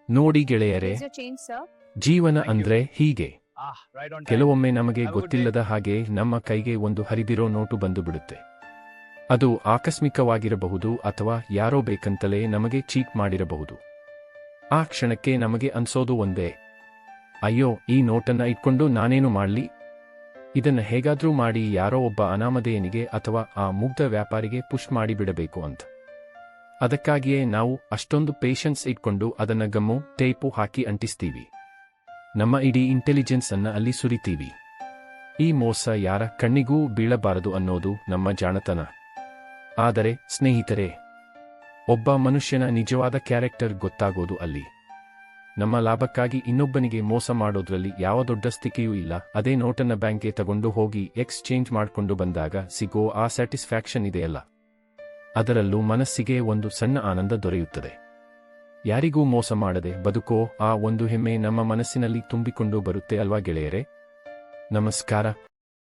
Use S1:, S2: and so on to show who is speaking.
S1: ನೋಡಿ ಗೆಳೆಯರೇ,
S2: Is your change, sir?
S1: ಜೀವನ ಅಂದ್ರೆ ಹೀಗೆ.
S3: Right on time.
S1: ಕೆಲವೊಮ್ಮೆ ನಮಗೆ
S3: Have a good
S1: ಗೊತ್ತಿಲ್ಲದ ಹಾಗೆ ನಮ್ಮ ಕೈಗೆ ಒಂದು ಹರಿದಿರೋ ನೋಟು ಬಂದು ಬಿಡುತ್ತೆ. ಅದು ಆಕಸ್ಮಿಕವಾಗಿರಬಹುದು ಅಥವಾ ಯಾರೋ ಬೇಕಂತಲೇ ನಮಗೆ ಚೀಟ್ ಮಾಡಿರಬಹುದು. ಆ ಕ್ಷಣಕ್ಕೆ ನಮಗೆ ಅನ್ಸೋದು ಒಂದೇ, ಅಯ್ಯೋ, ಈ ನೋಟನ್ನ ಇಟ್ಕೊಂಡು ನಾನೇನು ಮಾಡ್ಲಿ? ಇದನ್ನ ಹೇಗಾದ್ರೂ ಮಾಡಿ ಯಾರೋ ಒಬ್ಬ ಅನಾಮಧೇಯನಿಗೆ ಅಥವಾ ಆ ಮುಗ್ಧ ವ್ಯಾಪಾರಿಗೆ ಪುಷ್ ಮಾಡಿಬಿಡಬೇಕು ಅಂತ. ಅದಕ್ಕಾಗಿಯೇ ನಾವು ಅಷ್ಟೊಂದು ಪೇಷನ್ಸ್ ಇಟ್ಕೊಂಡು ಅದನ್ನ ಗಮ್ಮು ಟೇಪು ಹಾಕಿ ಅಂಟಿಸ್ತೀವಿ. ನಮ್ಮ ಇಡೀ ಇಂಟೆಲಿಜೆನ್ಸ್ ಅನ್ನ ಅಲ್ಲಿ ಸುರಿತೀವಿ. ಈ ಮೋಸ ಯಾರ ಕಣ್ಣಿಗೂ ಬೀಳಬಾರದು ಅನ್ನೋದು ನಮ್ಮ ಜಾಣತನ. ಆದರೆ ಸ್ನೇಹಿತರೆ, ಒಬ್ಬ ಮನುಷ್ಯನ ನಿಜವಾದ ಕ್ಯಾರೆಕ್ಟರ್ ಗೊತ್ತಾಗೋದು ಅಲ್ಲಿ. ನಮ್ಮ ಲಾಭಕ್ಕಾಗಿ ಇನ್ನೊಬ್ಬನಿಗೆ ಮೋಸ ಮಾಡೋದ್ರಲ್ಲಿ ಯಾವ ದೊಡ್ಡ ಸ್ಥಿತಿಯೂ ಇಲ್ಲ. ಅದೇ ನೋಟನ್ನ ಬ್ಯಾಂಕ್ಗೆ ತಗೊಂಡು ಹೋಗಿ ಎಕ್ಸ್ಚೇಂಜ್ ಮಾಡ್ಕೊಂಡು ಬಂದಾಗ ಸಿಗೋ ಆ ಸ್ಯಾಟಿಸ್ಫ್ಯಾಕ್ಷನ್ ಇದೆಯಲ್ಲ, ಅದರಲ್ಲೂ ಮನಸ್ಸಿಗೆ ಒಂದು ಸಣ್ಣ ಆನಂದ ದೊರೆಯುತ್ತದೆ. ಯಾರಿಗೂ ಮೋಸ ಮಾಡದೆ ಬದುಕೋ ಆ ಒಂದು ಹೆಮ್ಮೆ ನಮ್ಮ ಮನಸ್ಸಿನಲ್ಲಿ ತುಂಬಿಕೊಂಡು ಬರುತ್ತೆ ಅಲ್ವಾ ಗೆಳೆಯರೇ? ನಮಸ್ಕಾರ.